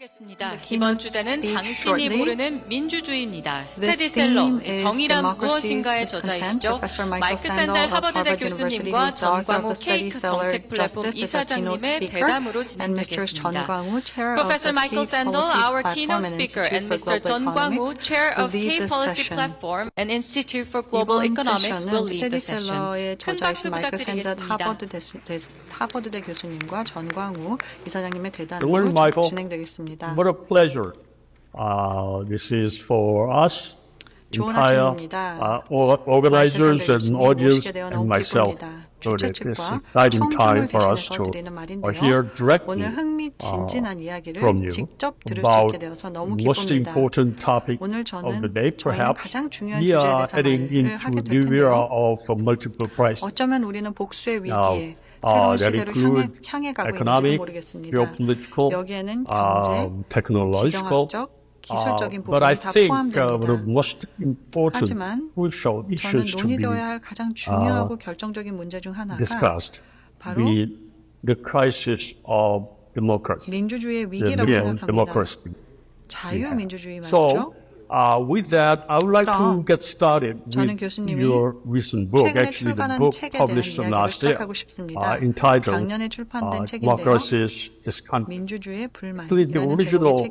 하겠습니다. 이번 주제는 당신이 모르는 민주주의입니다. 스테디셀러, 정의란 무엇인가의 저자이시죠. 마이크 샌델 하버드대 교수님과 전광우 케이크 정책 플랫폼 이사장님의 대담으로 진행되겠습니다. Professor Michael Sandel, our keynote speaker, and Mr. 전광우, Chair of K-Policy Platform and Institute for Global Economics will lead the session. 큰 박수 부탁드리겠습니다. 하버드대 교수님과 전광우 이사장님의 대담으로 진행되겠습니다. What a pleasure. This is for us, entire organizers and audience and myself. So it is exciting time for us to hear directly from you about the most important topic of the day. Perhaps we are heading into a new era of multiple crises. That include economic, geopolitical, technological, but I think the most important crucial issues to be discussed be the crisis of democracy, the real democracy. So, with that, I would like to get started with your recent book, actually the book published last year, entitled Democracy is Country. The original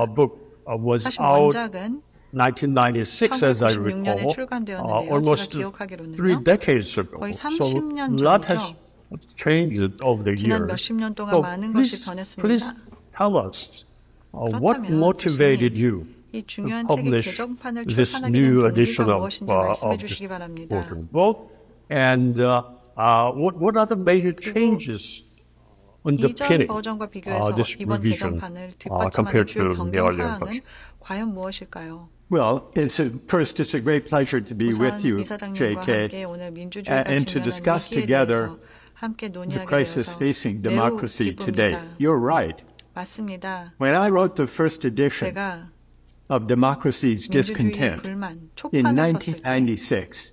book was out 1996, as I recall, almost 3 decades ago. So a lot has changed over the years. So please tell us what motivated you to publish this new edition of this important book, and what are the major changes underpinning this revision compared to the earlier version? Well, first, it's a great pleasure to be with you, J.K., and to discuss together the crisis facing democracy today. You're right. When I wrote the first edition of Democracy's Discontent in 1996,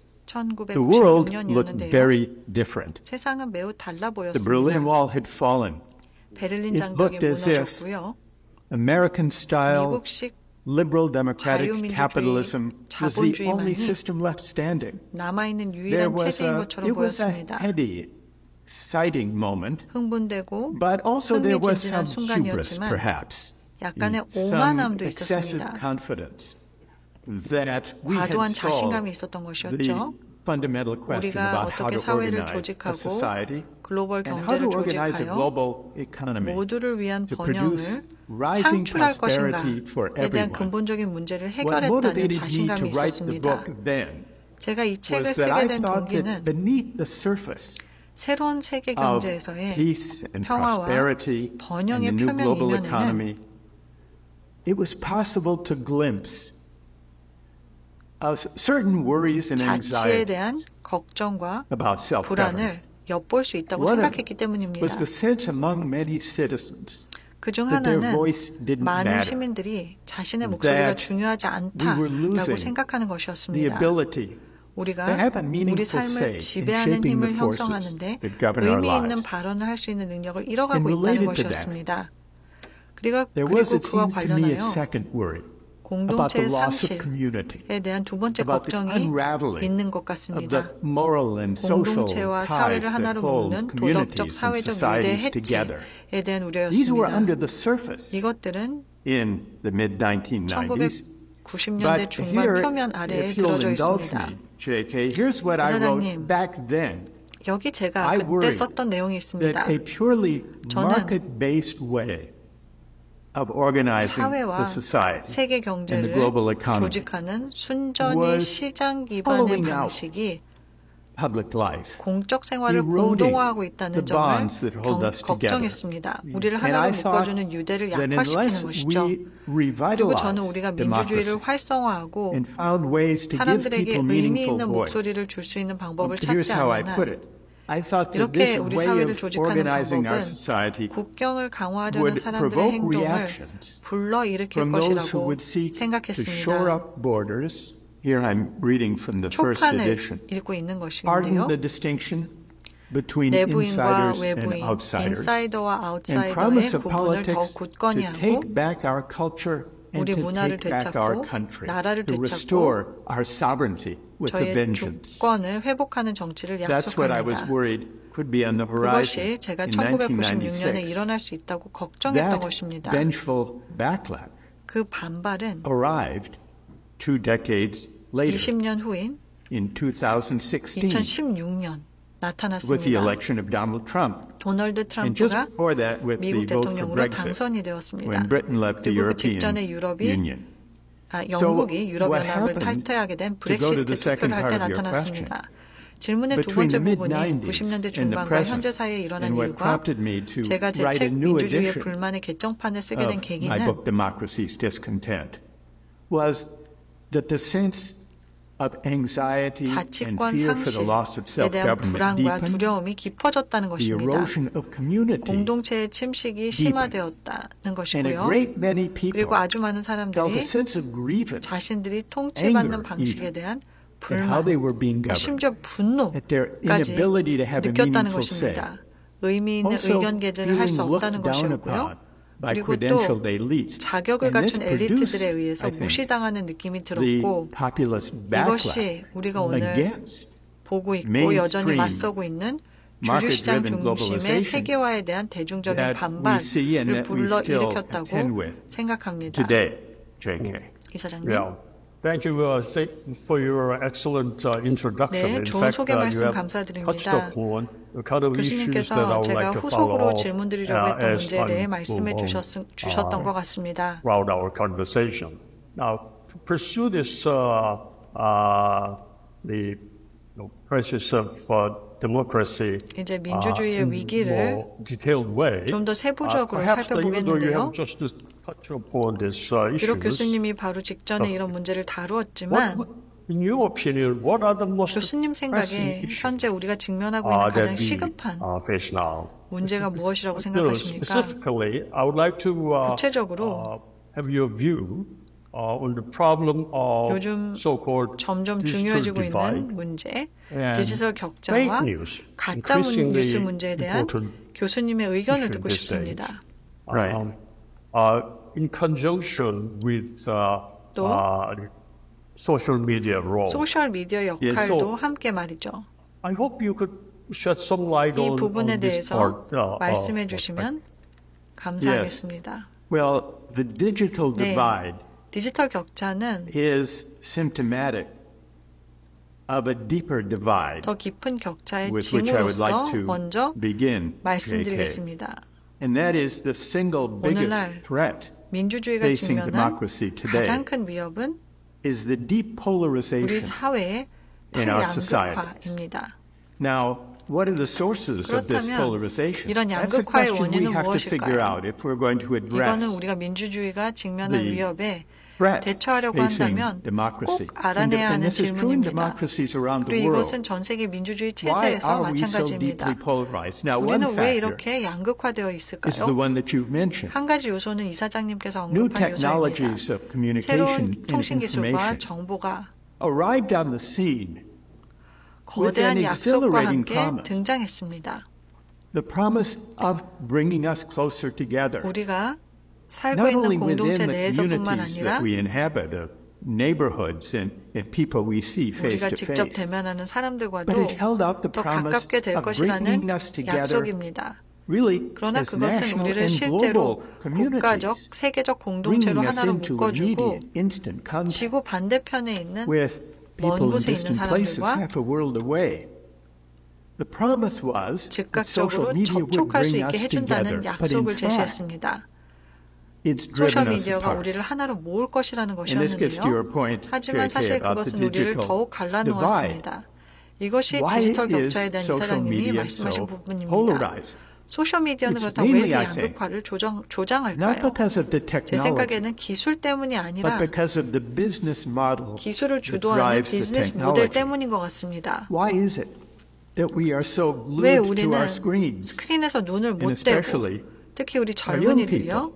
the world looked very different. The Berlin Wall had fallen. It looked as if American-style liberal democratic capitalism was the only system left standing. It was a heady, exciting moment, but also there was some hubris, perhaps. some excessive confidence that we had solved the fundamental question about how to organize a society and how to organize a global economy to produce rising prosperity for everyone. What motivated me to write the book then was that I thought that beneath the surface of peace and prosperity and the new global economy, it was possible to glimpse certain worries and anxiety about self-government. One was the sense among many citizens that their voice didn't matter, that we were losing the ability to have a meaningful say in shaping the forces that govern our lives. And related to that, there was, it seemed to me, a second worry about the loss of community, about the unraveling of the moral and social ties that hold communities and societies together. These were under the surface in the mid-1990s, but here, if you'll indulge me, J.K., here's what I wrote back then. I worried that a purely market-based way of organizing the society and the global economy was hollowing out public life, eroding the bonds that hold us together. And I thought that unless we revitalized democracy and found ways to give people meaningful voice, here's how I put it. I thought that this way of organizing our society would provoke reactions from those who would seek to shore up borders. Here I'm reading from the first edition. Pardon the distinction, 내부인과 외부인, 인사이더와 아웃사이더의 구분을 더욱 굳건히 하고 우리 문화를 되찾고 나라를 되찾고 저의 주권을 회복하는 정치를 약속합니다. 그것이 제가 1996년에 일어날 수 있다고 걱정했던 것입니다. 그 반발은 20년 후인 2016년 나타났습니다. 도널드 트럼프가 미국 대통령으로 당선이 되었습니다. 그리고 그 직전에 영국이 유럽연합을 탈퇴하게 된 브렉시트 투표를 할 때 나타났습니다. 질문의 두 번째 부분이 90년대 중반과 현재 사이에 일어난 일과 제가 제 책 민주주의의 불만의 개정판을 쓰게 된 계기는 자치권 상실에 대한 불안과 두려움이 깊어졌다는 것입니다. 공동체의 침식이 심화되었다는 것이고요. 그리고 아주 많은 사람들이 자신들이 통치받는 방식에 대한 불만, 심지어 분노까지 느꼈다는 것입니다. 의미 있는 의견 개진을 할 수 없다는 것이었고요. 그리고 또 자격을 갖춘 엘리트들에 의해서 무시당하는 느낌이 들었고 이것이 우리가 오늘 보고 있고 여전히 맞서고 있는 주주시장 중심의 세계화에 대한 대중적인 반발을 불러일으켰다고 생각합니다. 이사장님. Thank you for your excellent introduction. 네, 좋은 소개 말씀 감사드립니다. 교수님께서 제가 후속으로 질문드리려고 했던 문제에 대해 말씀해 주셨던 것 같습니다. Our conversation. Now, to pursue this, the crisis of democracy 이제 민주주의의 위기를 좀 더 세부적으로 살펴보겠는데요. 비록 교수님이 바로 직전에 이런 문제를 다루었지만 교수님 생각에 현재 우리가 직면하고 있는 가장 시급한 문제가 무엇이라고 생각하십니까? 구체적으로 요즘 점점 중요해지고 있는 문제, 디지털 격차와 가짜 뉴스 문제에 대한 교수님의 의견을 듣고 싶습니다. In conjunction with social media role. 소셜 미디어 역할도 함께 말이죠. I hope you could shed some light 이 부분에 대해서 말씀해 주시면 감사하겠습니다. Well, the digital divide 디지털 격차는 is symptomatic of a deeper divide. 더 깊은 격차의 징후로서 먼저 말씀드리겠습니다. And that is the single biggest threat 민주주의가 직면한 가장 큰 위협은 is the deep polarization 우리 사회의 탈양극화입니다. Now, what are the sources of this polarization? 이런 양극화의 원인은 무엇일까요? 이거는 우리가 민주주의가 직면한 위협에 대처하려고 한다면 꼭 알아내야 하는 질문입니다. 그리고 이것은 전 세계 민주주의 체제에서 마찬가지입니다. 우리는 왜 이렇게 양극화되어 있을까요? 한 가지 요소는 이사장님께서 언급한 요소입니다. 새로운 통신기술과 정보가 거대한 약속과 함께 등장했습니다. 우리가 살고 있는 공동체 내에서뿐만 아니라 우리가 직접 대면하는 사람들과도 더 가깝게 될 것이라는 약속입니다. 그러나 그것은 우리를 실제로 국가적, 세계적 공동체로 하나로 묶어주고 지구 반대편에 있는 먼 곳에 있는 사람들과 즉각적으로 접촉할 수 있게 해준다는 약속을 제시했습니다. 소셜미디어가 우리를 하나로 모을 것이라는 것이었는데요. 하지만 사실 그것은 우리를 더욱 갈라놓았습니다. 이것이 디지털 격차에 대한 이사장님이 말씀하신 부분입니다. 소셜미디어는 그렇다고 왜 이렇게 양극화를 조장할까요? 제 생각에는 기술 때문이 아니라 기술을 주도하는 비즈니스 모델 때문인 것 같습니다. 왜 우리는 스크린에서 눈을 못 떼고 특히 우리 젊은이들이요.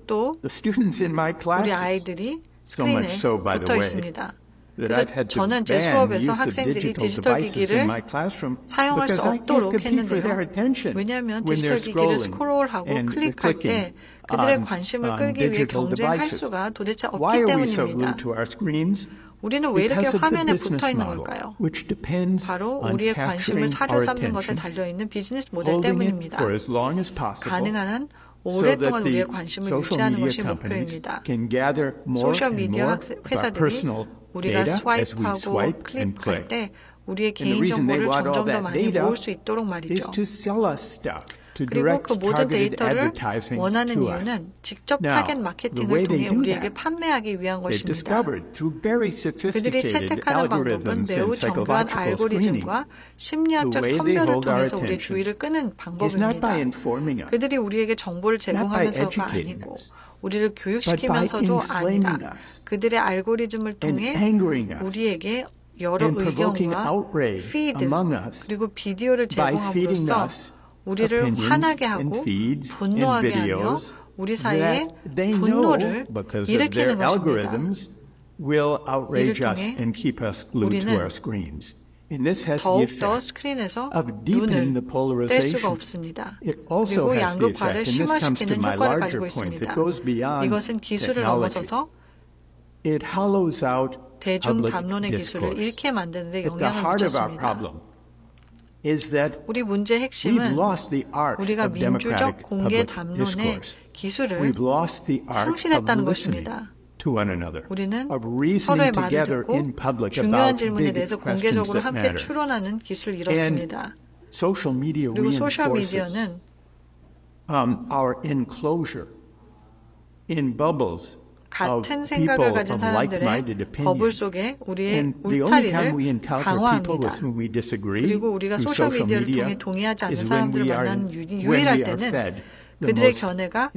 또 우리 아이들이 스크린에 붙어 있습니다. 그래서 저는 제 수업에서 학생들이 디지털 기기를 사용할 수 없도록 했는데요. 왜냐하면 디지털 기기를 스크롤하고 클릭할 때 그들의 관심을 끌기 위해 경쟁할 수가 도대체 없기 때문입니다. 우리는 왜 이렇게 화면에 붙어 있는 걸까요? 바로 우리의 관심을 사료 삼는 것에 달려있는 비즈니스 모델 때문입니다. 가능한 한 오랫동안 우리의 관심을 유지하는 것이 목표입니다. 소셜미디어 회사들이 우리가 스와이프하고 클릭할 때 우리의 개인 정보를 점점 더 많이 모을 수 있도록 말이죠. 그리고 그 모든 데이터를 원하는 이유는 직접 타겟 마케팅을 통해 우리에게 판매하기 위한 것입니다. 그들이 채택하는 방법은 매우 정교한 알고리즘과 심리학적 선별을 통해서 우리의 주의를 끄는 방법입니다. 그들이 우리에게 정보를 제공하면서가 아니고 우리를 교육시키면서도 아니라 그들의 알고리즘을 통해 우리에게 여러 의견과 피드 그리고 비디오를 제공함으로써 우리를 화나게 하고 분노하게 하며 우리 사이에 분노를 일으키는 것입니다. 이를 통해 우리는 더욱더 스크린에서 눈을 뗄 수가 없습니다. 그리고 양극화를 심화시키는 효과를 가지고 있습니다. 이것은 기술을 넘어서서 대중 담론의 기술을 잃게 만드는 데 영향을 미쳤습니다. 우리 문제의 핵심은 우리가 민주적 공개 담론의 기술을 상실했다는 것입니다. 우리는 서로의 말을 듣고 중요한 질문에 대해서 공개적으로 함께 추론하는 기술을 잃었습니다. 그리고 소셜미디어는 같은 생각을 가진 사람들의 버블 속에 우리의 울타리를 강화합니다. 그리고 우리가 소셜미디어를 통해 동의하지 않는 사람들을 만나는 유일할 때는 그들의 견해가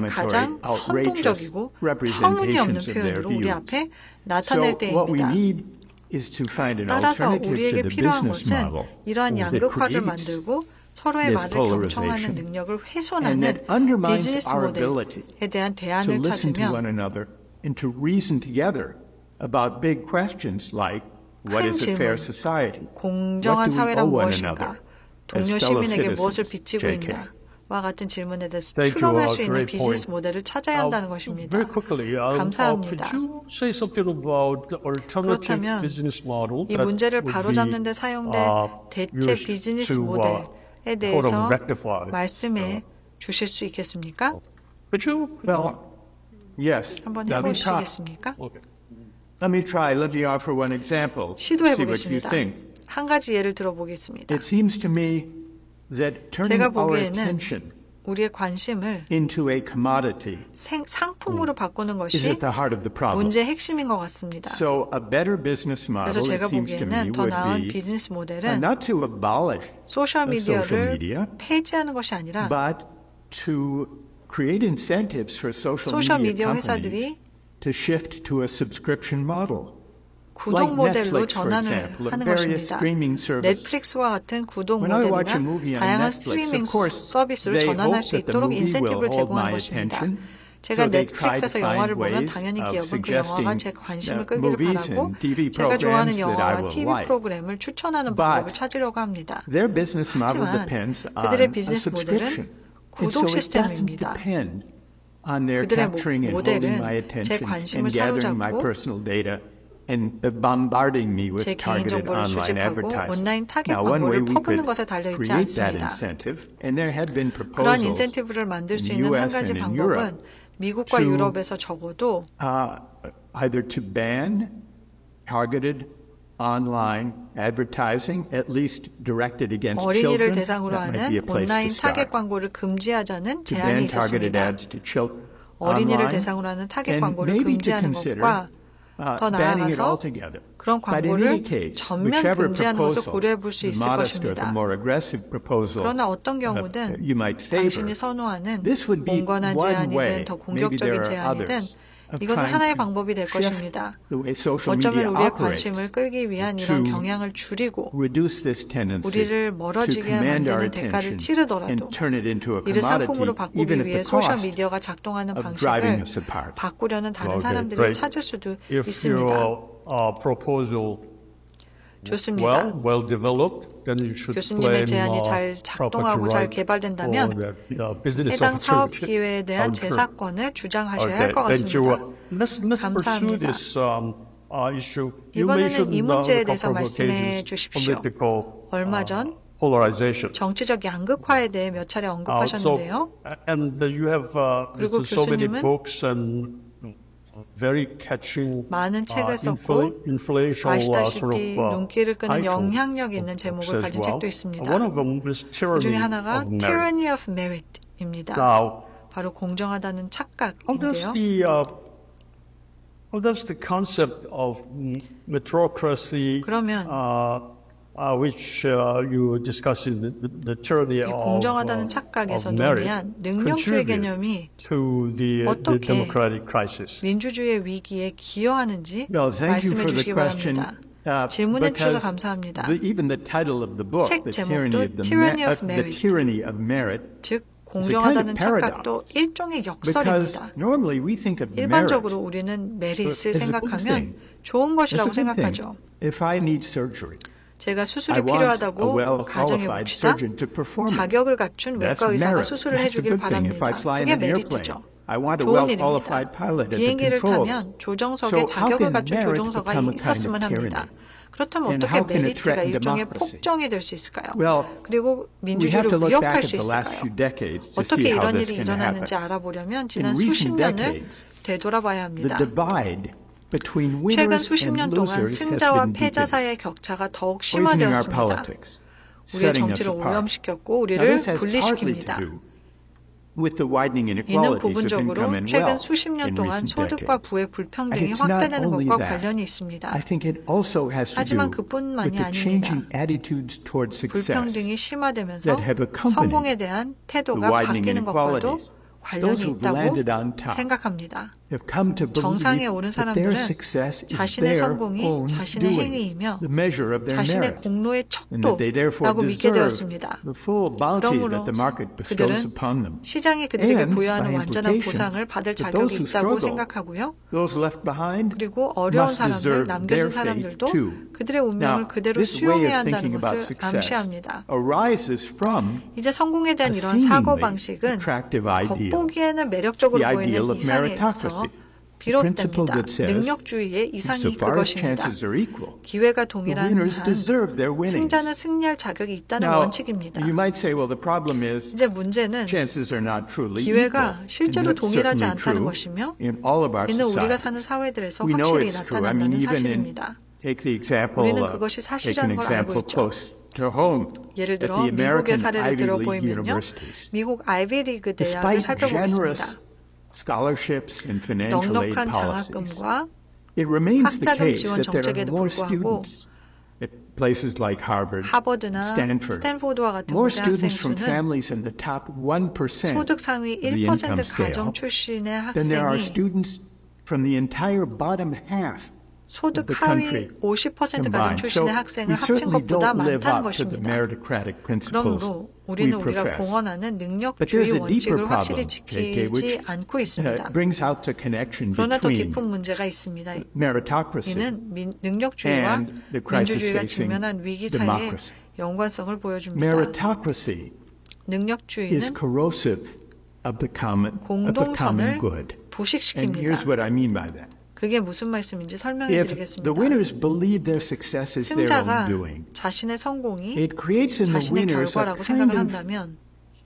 가장 선동적이고 터무니없는 표현으로 우리 앞에 나타낼 때입니다. 따라서 우리에게 필요한 것은 이러한 양극화를 만들고 서로의 말을 경청하는 능력을 훼손하는 비즈니스 모델에 대한 대안을 찾으며 큰 질문, 공정한 사회란 무엇인가, 동료 시민에게 무엇을 비치고 있나 와 같은 질문에 대해서 추론할 수 있는 비즈니스 모델을 찾아야 한다는 것입니다. 감사합니다. 그렇다면 이 문제를 바로잡는 데 사용될 대체 비즈니스 모델에 대해서 말씀해 주실 수 있겠습니까? 한번 해보시겠습니까? 시도해 보겠습니다. 한 가지 예를 들어보겠습니다. 제가 보기에는 우리의 관심을 상품으로 바꾸는 것이 문제의 핵심인 것 같습니다. 그래서 제가 보기에는 더 나은 비즈니스 모델은 소셜미디어를 폐지하는 것이 아니라 소셜미디어 회사들이 구독 모델로 전환을 하는 것입니다. 넷플릭스와 같은 구독 모델이나 다양한 스트리밍 서비스로 전환할 수 있도록 인센티브를 제공하는 것입니다. 제가 넷플릭스에서 영화를 보면 당연히 기업은 그 영화가 제 관심을 끌기를 바라고 제가 좋아하는 영화와 TV 프로그램을 추천하는 방법을 찾으려고 합니다. 하지만 그들의 비즈니스 모델은 구독 시스템입니다. 그들의 모델은 제 관심을 사로잡고 제 개인정보를 수집하고 온라인 타겟 광고를 퍼붓는 것에 달려있지 않습니다. 그러한 인센티브를 만들 수 있는 한 가지 방법은 미국과 유럽에서 적어도 어린이를 대상으로 하는 온라인 타겟 광고를 금지하자는 제안이 있었습니다. 어린이를 대상으로 하는 타겟 광고를 금지하는 것과 더 나아가서 그런 광고를 전면 금지하는 것을 고려해 볼 수 있을 것입니다. 그러나 어떤 경우든 당신이 선호하는 온건한 제안이든 더 공격적인 제안이든 이것은 하나의 방법이 될 것입니다. 어쩌면 우리의 관심을 끌기 위한 이런 경향을 줄이고 우리를 멀어지게 만드는 대가를 치르더라도 이를 상품으로 바꾸기 위해 소셜미디어가 작동하는 방식을 바꾸려는 다른 사람들을 찾을 수도 있습니다. proposal 좋습니다. well developed, then you should 교수님의 제안이 잘 작동하고 잘 개발된다면 해당 사업 기회에 대한 재사권을 주장하셔야 할 것 같습니다. 감사합니다. 이번에는 이 문제에 대해서 말씀해 주십시오. 얼마 전 정치적 양극화에 대해 몇 차례 언급하셨는데요. 그리고 교수님은 많은 책을 썼고 아시다시피 눈길을 끄는 영향력 있는 제목을 가진 책도 있습니다. 그 중에 하나가 Tyranny of Merit입니다. 바로 공정하다는 착각인데요. How does the concept of meritocracy, which you discuss in the tyranny 공정하다는 착각에서 논의한 능력주의 개념이 어떻게 민주주의의 위기에 기여하는지 말씀해 주시기 바랍니다. 질문해 주셔서 감사합니다. 책 제목도 Tyranny of Merit, 즉 공정하다는 착각도 일종의 역설입니다. 일반적으로 우리는 메릿을 생각하면 좋은 것이라고 생각하죠. 제가 수술이 필요하다고 가정해봅시다. 자격을 갖춘 외과 의사가 수술을 해주길 바랍니다. 그게 메리트죠. 좋은 일입니다. 비행기를 타면 조종석에 자격을 갖춘 조종사가 있었으면 합니다. 그렇다면 어떻게 메리트가 일종의 폭정이 될 수 있을까요? 그리고 민주주의를 위협할 수 있을까요? 어떻게 이런 일이 일어나는지 알아보려면 지난 수십 년을 되돌아봐야 합니다. 최근 수십 년 동안 승자와 패자 사이의 격차가 더욱 심화되었습니다. 우리의 정치를 오염시켰고 우리를 분리시킵니다. 이는 부분적으로 최근 수십 년 동안 소득과 부의 불평등이 확대되는 것과 관련이 있습니다. 하지만 그뿐만이 아닙니다. 불평등이 심화되면서 성공에 대한 태도가 바뀌는 것과도 관련이 있다고 생각합니다. 정상에 오른 사람들은 자신의 성공이 자신의 행위이며 자신의 공로의 척도라고 믿게 되었습니다. 그러므로 그들은 시장이 그들에게 부여하는 완전한 보상을 받을 자격이 있다고 생각하고요. 그리고 어려운 사람들, 남겨둔 사람들도 그들의 운명을 그대로 수용해야 한다는 것을 암시합니다. 이제 성공에 대한 이런 사고방식은 겉보기에는 매력적으로 보이는 이상에서 비롯됩니다. 능력주의의 이상이 그것입니다. 기회가 동일한 한 승자는 승리할 자격이 있다는 원칙입니다. 이제 문제는 기회가 실제로 동일하지 않다는 것이며 이는 우리가 사는 사회들에서 확실히 나타난다는 사실입니다. 우리는 그것이 사실이라는 걸 알고 있죠. 예를 들어 미국의 사례를 들어보이면요. 미국 아이비리그 대학을 살펴보겠습니다. 넉넉한 장학금과 학자금 지원 정책에도 불구하고 하버드나 스탠포드와 같은 곳의 학생 수는 소득 상위 1% 가정 출신의 학생이 소득 하위 50% 가정 출신의 학생을 합친 것보다 많다는 것입니다. 그러므로 우리는 우리가 공언하는 능력주의 원칙을 확실히 지키지 않고 있습니다. 그러나 더 깊은 문제가 있습니다. 이는 능력주의와 민주주의가 직면한 위기 사이의 연관성을 보여줍니다. 능력주의는 공동선을 부식시킵니다. 그게 무슨 말씀인지 설명해 드리겠습니다. 승자가 자신의 성공이 자신의 결과라고 생각을 한다면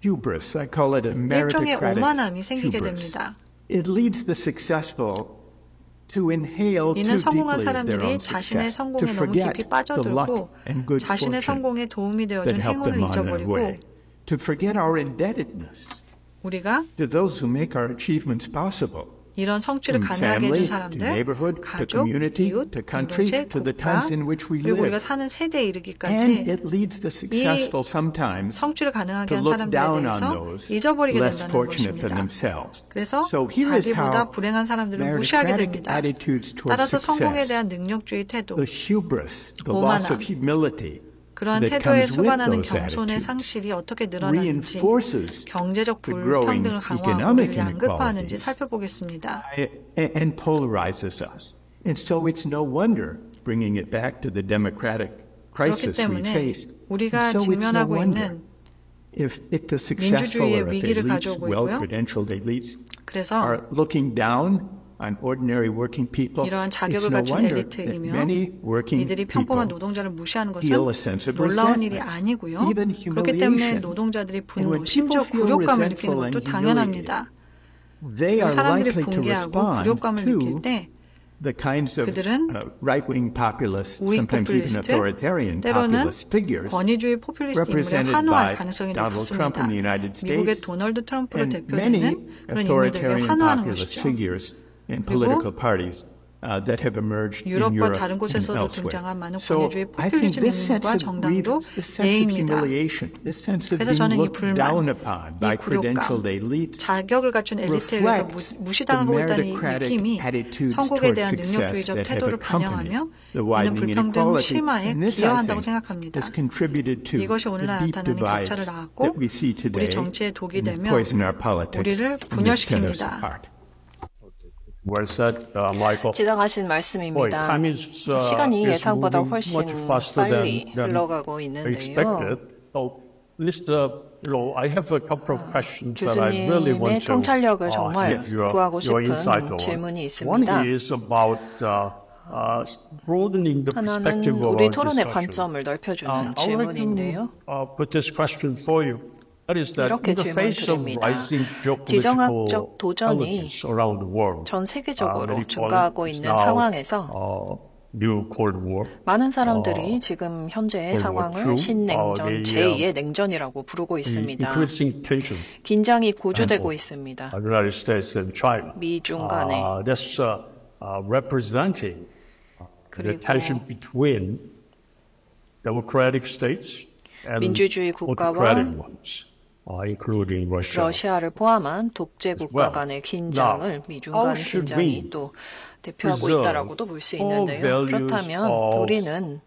일종의 오만함이 생기게 됩니다. 이는 성공한 사람들이 자신의 성공에 너무 깊이 빠져들고 자신의 성공에 도움이 되어준 행운을 잊어버리고 우리가 이런 성취를 가능하게 해준 사람들, 가족, 이웃, 공동체, 국가, 그리고 우리가 사는 세대에 이르기까지 이 성취를 가능하게 한 사람들에 대해서 잊어버리게 된다는 것입니다. 그래서 자기보다 불행한 사람들을 무시하게 됩니다. 따라서 성공에 대한 능력주의 태도, 오만함, 그러한 태도에 수반하는 겸손의 상실이 어떻게 늘어나는지, 경제적 불평등을 강화하고 양극화하는지 살펴보겠습니다. And so it's no wonder bringing it back to the democratic crisis we face. 우리가 직면하고 있는 민주주의의 위기를 가져오고 있고요. 그래서 이러한 자격을 갖춘 엘리트이며 이들이 평범한 노동자를 무시하는 것은 놀라운 일이 아니고요. 그렇기 때문에 노동자들이 분노, 심지어 굴욕감을 느끼는 것도 당연합니다. 사람들이 붕괴하고 굴욕감을 느낄 때 그들은 우익 포퓰리스트, 때로는 권위주의 포퓰리스트 인물에 환호할 가능성이 높습니다. 미국의 도널드 트럼프를 대표되는 그런 인물들에게 환호하는 것이죠. 그리고 유럽과 다른 곳에서도 등장한 많은 권위주의 포퓰리즘 인물과 정당도 예입니다. 그래서 저는 이 불만, 이 굴욕감, 자격을 갖춘 엘리트에 의해서 무시당하고 있다는 이 느낌이 선곡에 대한 능력주의적 태도를 반영하며 이는 불평등 심화에 기여한다고 생각합니다. 이것이 오늘날 나타나는 격차를 낳았고 우리 정치에 독이 되며 우리를 분열시킵니다. 지나가신 말씀입니다. 시간이 예상보다 훨씬 빨리 흘러가고 있는데요. 교수님의 통찰력을 정말 구하고 싶은 질문이 있습니다. 하나는 우리 토론의 관점을 넓혀주는 질문인데요. 이렇게 질문드립니다. 지정학적 도전이 전 세계적으로 증가하고 있는 상황에서 많은 사람들이 지금 현재의 상황을 신냉전, 제2의 냉전이라고 부르고 있습니다. 긴장이 고조되고 있습니다. 미중 간에. 그리고 민주주의 국가와 러시아를 포함한 독재 국가 간의 긴장을 미중 간의 긴장이 또 대표하고 있다라고도 볼 수 있는데요. 그렇다면 우리는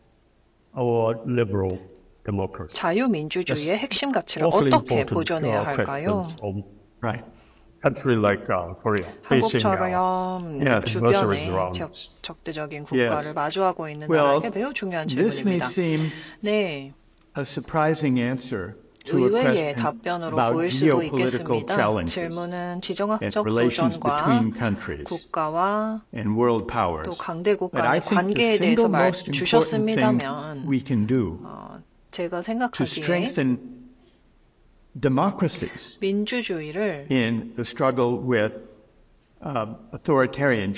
자유민주주의의 핵심 가치를 어떻게 보존해야 할까요? 한국처럼 주변에 적대적인 국가를 마주하고 있는 나라에게 매우 중요한 질문입니다. 네. 의외의 답변으로 보일 수도 있겠습니다. 질문은 지정학적 도전과 국가와 또 강대국 간의 관계에 대해서 주셨습니다면 제가 생각하기에 민주주의를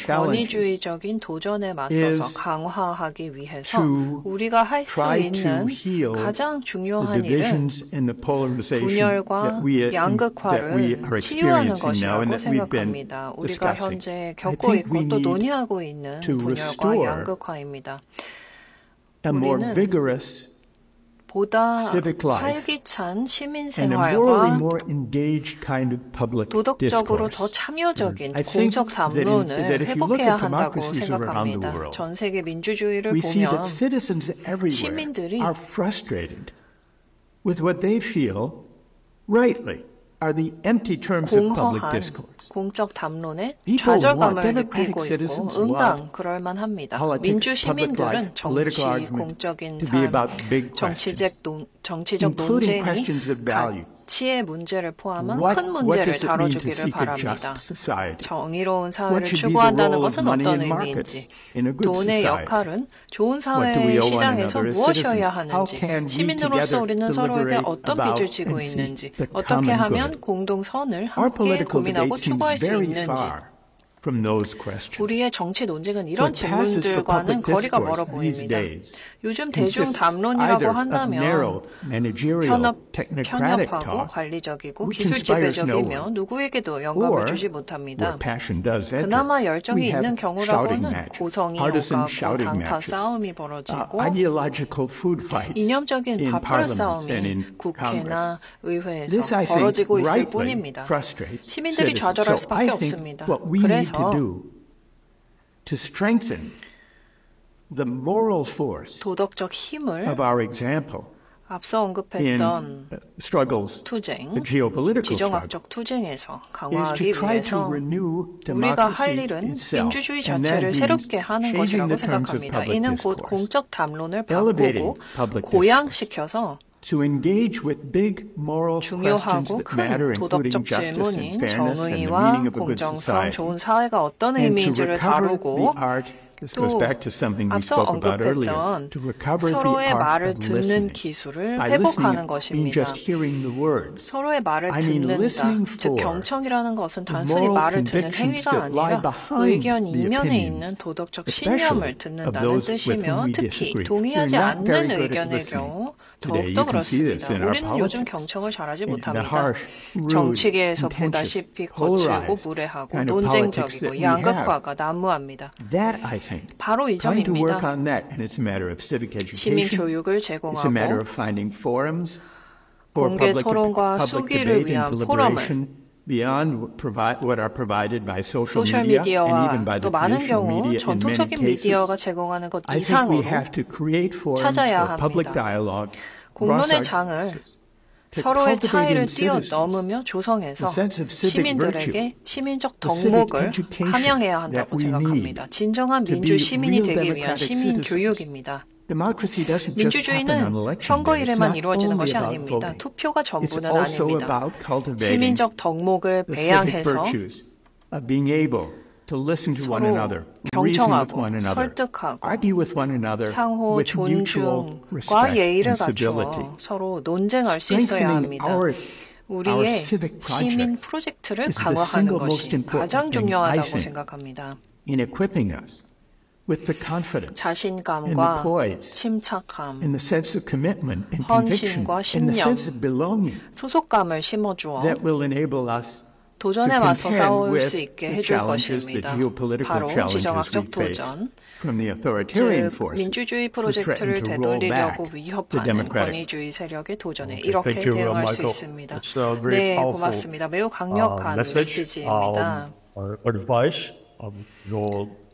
권위주의적인 도전에 맞서서 강화하기 위해서 우리가 할 수 있는 가장 중요한 일은 분열과 양극화를 치유하는 것이라고 생각합니다. 우리가 현재 겪고 있고 또 논의하고 있는 분열과 양극화입니다. 우리는 보다 활기찬 시민생활과 도덕적으로 더 참여적인 공적 담론을 회복해야 한다고 생각합니다. 전 세계 민주주의를 보면 시민들이 공허한 공적 담론에 좌절감을 느끼고 있고 응당 그럴만합니다. 민주 시민들은 정치, 공적인 삶, 정치적 논쟁이 가치의 문제를 포함한 큰 문제를 다뤄주기를 바랍니다. 정의로운 사회를 추구한다는 것은 어떤 의미인지, 돈의 역할은 좋은 사회의 시장에서 무엇이어야 하는지, 시민으로서 우리는 서로에게 어떤 빚을 지고 있는지, 어떻게 하면 공동선을 함께 고민하고 추구할 수 있는지, 우리의 정치 논쟁은 이런 질문들과는 거리가 멀어 보입니다. 요즘 대중 담론이라고 한다면 편협하고 관리적이고 기술 지배적이며 누구에게도 영감을 주지 못합니다. 그나마 열정이 있는 경우라고는 고성이 오가고 당파 싸움이 벌어지고 이념적인 밥그릇 싸움이 국회나 의회에서 벌어지고 있을 뿐입니다. 시민들이 좌절할 수밖에 없습니다. 그래서 도덕적 힘을 앞서 언급했던 투쟁, 지정학적 투쟁에서 강화하기 위해서 우리가 할 일은 민주주의 자체를 새롭게 하는 것이라고 생각합니다. 이는 곧 공적 담론을 바꾸고 고양시켜서 중요하고 큰 도덕적 질문인 정의와 공정성, 좋은 사회가 어떤 의미인지를 다루고 또 앞서 언급했던 서로의 말을 듣는 기술을 회복하는 것입니다. 서로의 말을 듣는다, 즉 경청이라는 것은 단순히 말을 듣는 행위가 아니라 의견 이면에 있는 도덕적 신념을 듣는다는 뜻이며 특히 동의하지 않는 의견의 경우 더욱더 그렇습니다. 우리는 요즘 경청을 잘하지 못합니다. 정치계에서 보다시피 거칠고 무례하고 논쟁적이고 양극화가 난무합니다. 바로 이 점입니다. 시민 교육을 제공하고 공개 토론과 수기를 위한 포럼을 소셜미디어와 또 많은 경우 전통적인 미디어가 제공하는 것 이상으로 찾아야 합니다. 공론의 장을 서로의 차이를 뛰어넘으며 조성해서 시민들에게 시민적 덕목을 함양해야 한다고 생각합니다. 진정한 민주 시민이 되기 위한 시민 교육입니다. 민주주의는 선거일에만 이루어지는 것이 아닙니다. 투표가 전부는 아닙니다. 시민적 덕목을 배양해서 서로 경청하고 설득하고 상호 존중과 예의를 갖추어 서로 논쟁할 수 있어야 합니다. 우리의 시민 프로젝트를 강화하는 것이 가장 중요하다고 생각합니다. 자신감과 침착함, 헌신과 신념, 소속감을 심어주어 도전에 맞서 싸울 수 있게 해줄 것입니다. 바로 지정학적 도전, 즉 민주주의 프로젝트를 되돌리려고 위협하는 권위주의 세력의 도전에 이렇게 대응할 수 있습니다. 네, 고맙습니다. 매우 강력한 메시지입니다.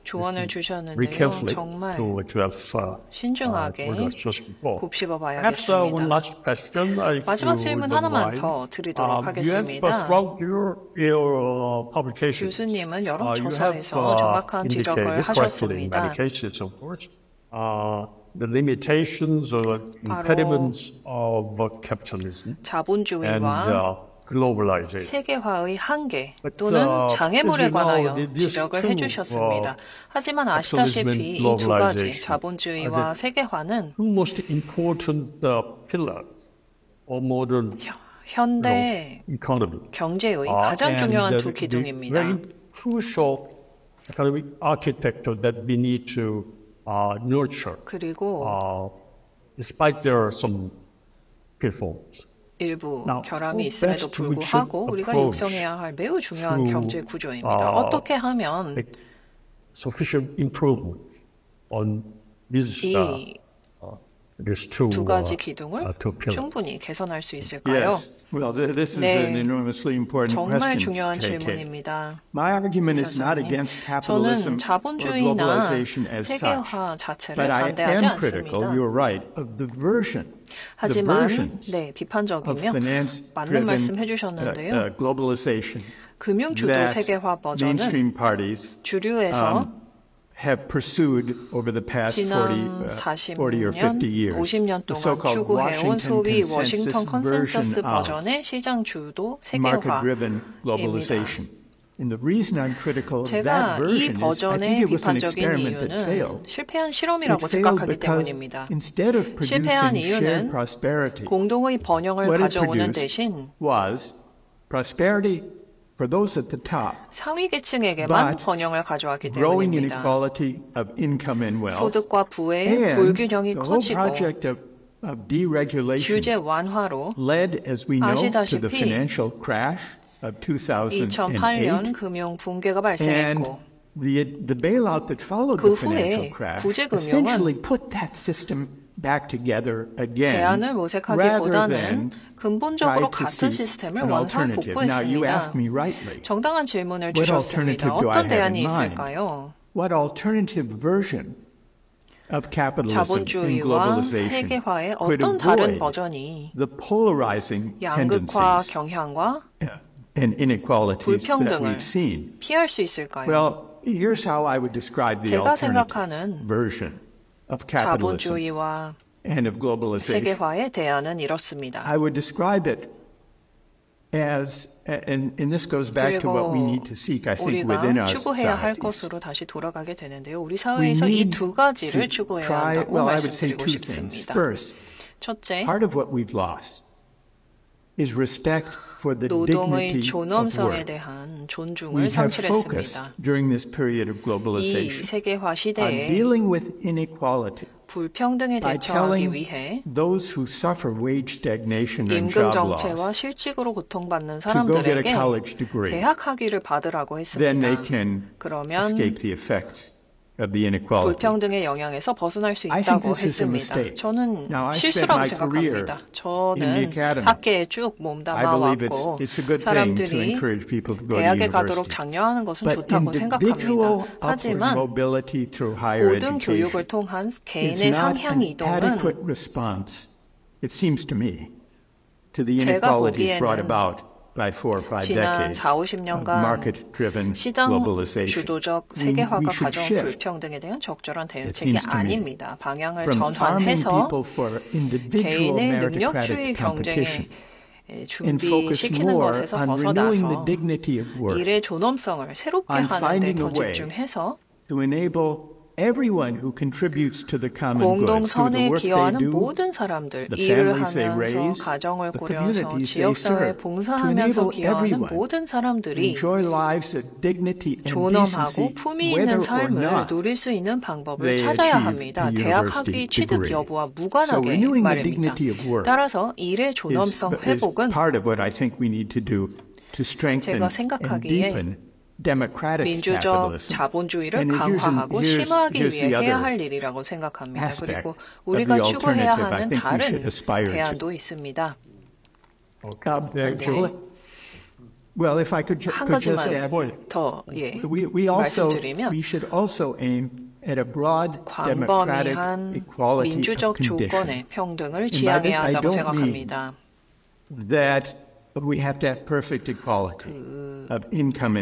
조언을 주셨는데요. 정말 신중하게 곱씹어 봐야겠습니다. 마지막 질문 하나만 더 드리도록 하겠습니다. 교수님은 여러 저서에서 정확한 지적을 하셨습니다. 바로 자본주의와 세계화의 한계 또는 장애물에 관하여 지적을 해주셨습니다. 하지만 아시다시피 이 두 가지, 자본주의와 세계화는 현대 경제의 가장 중요한 두 기둥입니다. 그리고 일부 결함이 있음에도 불구하고 우리가 육성해야 할 매우 중요한 경제 구조입니다. 어떻게 하면 이 두 가지 기둥을 충분히 개선할 수 있을까요? 네, 정말 중요한 질문입니다. 저는 자본주의나 세계화 자체를 반대하지 않습니다. 하지만 비판적이며 맞는 말씀 해주셨는데요. 금융주도 세계화 버전은 주류에서 지난 40년, 50년 동안 추구해온 소위 워싱턴 컨센서스 버전의 시장 주도 세계화입니다. 제가 이 버전의 비판적인 이유는 실패한 실험이라고 생각하기 때문입니다. 실패한 이유는 공동의 번영을 가져오는 대신 상위 계층에게만 번영을 가져왔기 때문입니다. 소득과 부의 불균형이 커지고 규제 완화로 아시다시피 2008년 금융 붕괴가 발생했고 그 후에 구제금융은 대안을 모색하기보다는 근본적으로 같은 시스템을 원상복구했습니다. 정당한 질문을 주셨습니다. 어떤 대안이 있을까요? 자본주의와 세계화의 어떤 다른 버전이 양극화 경향과 불평등을 피할 수 있을까요? 제가 생각하는 자본주의와 세계화의 대안은 이렇습니다. 그리고 우리가 추구해야 할 것으로 다시 돌아가게 되는데요. 우리 사회에서 이 두 가지를 추구해야 한다고 말씀드리고 싶습니다. 첫째, 노동의 존엄성에 대한 존중을 상실했습니다. 이 세계화 시대에 불평등에 대처하기 위해 임금 정체와 실직으로 고통받는 사람들에게 대학 학위를 받으라고 했습니다. 그러면 불평등의 영향에서 벗어날 수 있다고 했습니다. 저는 실수라고 생각합니다. 저는 학계에 쭉 몸담아왔고 사람들이 대학에 가도록 장려하는 것은 좋다고 생각합니다. 하지만 고등 교육을 통한 개인의 상향 이동은 제가 보기에는 지난 4, 50년간 시장 주도적 세계화가 가져온 불평등에 대한 적절한 대응책이 아닙니다. 방향을 전환해서 개인의 능력주의 경쟁에 준비시키는 것에서 벗어나서 일의 존엄성을 새롭게 하는 데 더 집중해서 공동선에 기여하는 모든 사람들, 일을 하면서 가정을 꾸려서 지역사회에 봉사하면서 기여하는 모든 사람들이 존엄하고 품위 있는 삶을 누릴 수 있는 방법을 찾아야 합니다. 대학 학위 취득 여부와 무관하게 말입니다. 따라서 일의 존엄성 회복은 제가 생각하기에 민주적 자본주의를 강화하고 심화하기 위해 해야 할 일이라고 생각합니다. 그리고 우리가 추구해야 하는 다른 대안도 있습니다. 한 가지만 더 말씀드리면 광범위한 민주적 조건의 평등을 지향해야 한다고 생각합니다.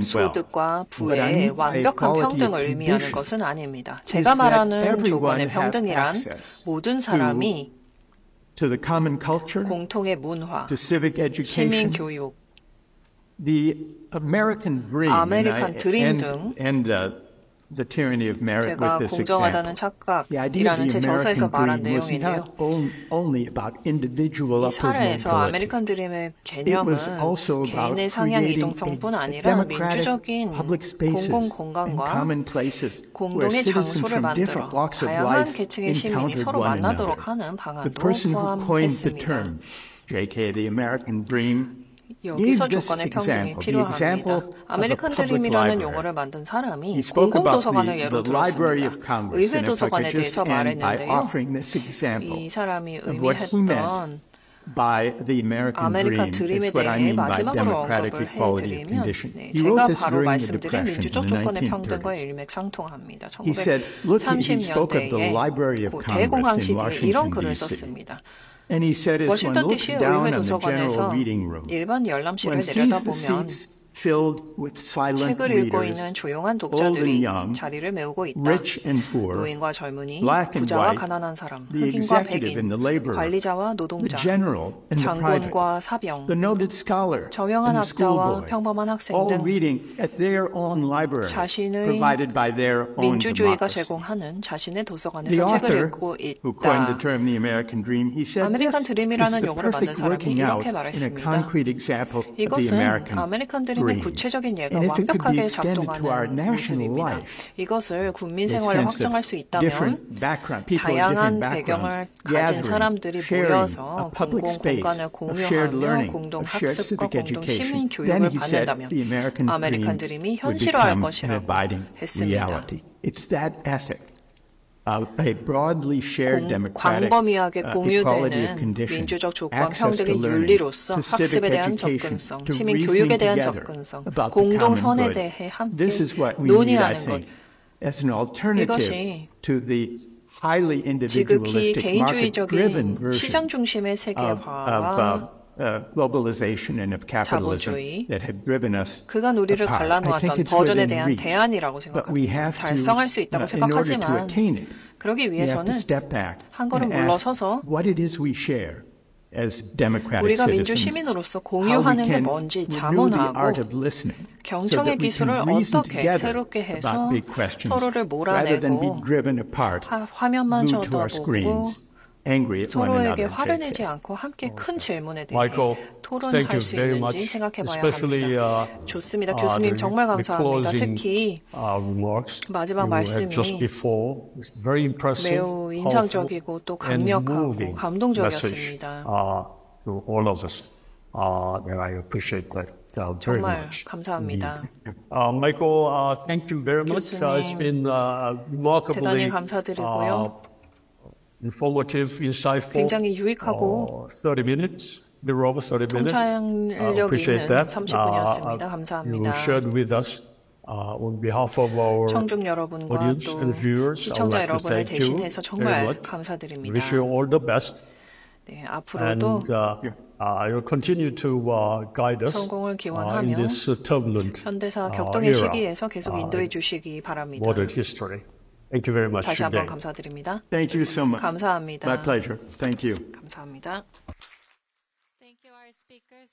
소득과 부의 완벽한 평등을 의미하는 것은 아닙니다. 제가 말하는 조건의 평등이란 모든 사람이 공통의 문화, 시민교육, 아메리칸 드림 등 제가 공정하다는 착각이라는 제 저서에서 말한 내용인데요. 이 사례에서 아메리칸 드림의 개념은 개인의 상향 이동성뿐 아니라 민주적인 공공공간과 공동의 장소를 만들어 다양한 계층의 시민이 서로 만나도록 하는 방안도 포함했습니다. 여기서 조건의 평등이 필요합니다. 아메리칸 드림이라는 용어를 만든 사람이 공공도서관을 예로 들었습니다. 의회도서관에 대해서 말했는데요. 이 사람이 의미했던 아메리칸 드림에 대해 마지막으로 언급을 해드리면 제가 바로 말씀드린 민주적 조건의 평등과 일맥상통합니다. 1930년대에 대공황 시기에 이런 글을 썼습니다. 워싱턴 DC 의회 도서관에서 일반 열람실을 내려다보면 책을 읽고 있는 조용한 독자들이 자리를 메우고 있다. 노인과 젊은이, 부자와 가난한 사람, 흑인과 백인, 관리자와 노동자, 장군과 사병, 저명한 학자와 평범한 학생 등 자신의 민주주의가 제공하는 자신의 도서관에서 책을 읽고 있다. 아메리칸 드림이라는 용어를 만든 사람이 이렇게 말했습니다. 이것은 아메리칸 드림의 구체적인 예가 완벽하게 작동하는 모습입니다. 이것을 국민 생활에 확정할 수 있다면 다양한 배경을 가진 사람들이 모여서 공공 공간을 공유하며 공동 학습과 공동 시민 교육을 받는다면 아메리칸 드림이 현실화할 것이라고 했습니다. 광범위하게 공유되는 민주적 조건 평등의 윤리로서 학습에 대한 접근성, 시민 교육에 대한 접근성, 공동선에 대해 함께 논의하는 것. 이것이 지극히 개인주의적인 시장 중심의 세계화와 자본주의, 그간 우리를 갈라놓았던 버전에 대한 대안이라고 생각합니다. 달성할 수 있다고 생각하지만 그러기 위해서는 한 걸음 물러서서 우리가 민주 시민으로서 공유하는 게 뭔지 자문하고 경청의 기술을 어떻게 새롭게 해서 서로를 몰아내고 화면만 쳐다보고 서로에게 화를 내지 않고 함께 큰 질문에 대해 토론할 수 있는지 생각해봐야 합니다. 좋습니다. 교수님 정말 감사합니다. 특히 마지막 말씀이 매우 인상적이고 또 강력하고 감동적이었습니다. 정말 감사합니다. Michael, thank you very much. It's been 대단히 remarkably 감사드리고요. informative, insightful. 굉장히 유익하고 30 minutes. We were over 30 minutes. 통찰력 있는 30분이었습니다. 감사합니다. You shared with us on behalf of our 청중 여러분과 audience and 또 viewers. 시청자 여러분을 대신해서 정말 감사드립니다. Wish you all the best. 네, 앞으로도 you'll continue to guide us 성공을 in 기원하며 this turbulent 현대사 격동의 시기에서 계속 인도해 주시기 바랍니다. modern history. Thank you very much. 다시 한번 감사드립니다. Thank you so much. 감사합니다. My pleasure. Thank you. 감사합니다. Thank you, our speakers.